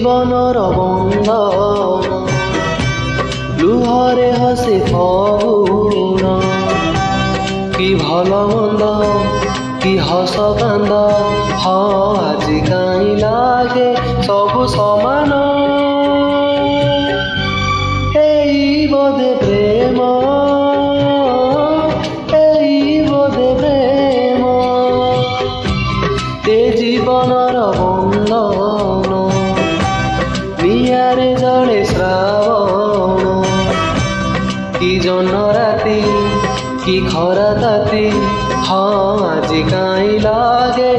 জীবনর বন্ধন লুহরে হসে ফগুণ কি ভালো মন্দ কি হস কান্দ আজি কাই লাগে সবু সমান এই বোধে প্রেম এই বোধে প্রেম এ জীবনর বন্ধন নিয়ারে জলে শ্রাবণ কি জন্য রাতি কি খরা তাতি আজি কাই লাগে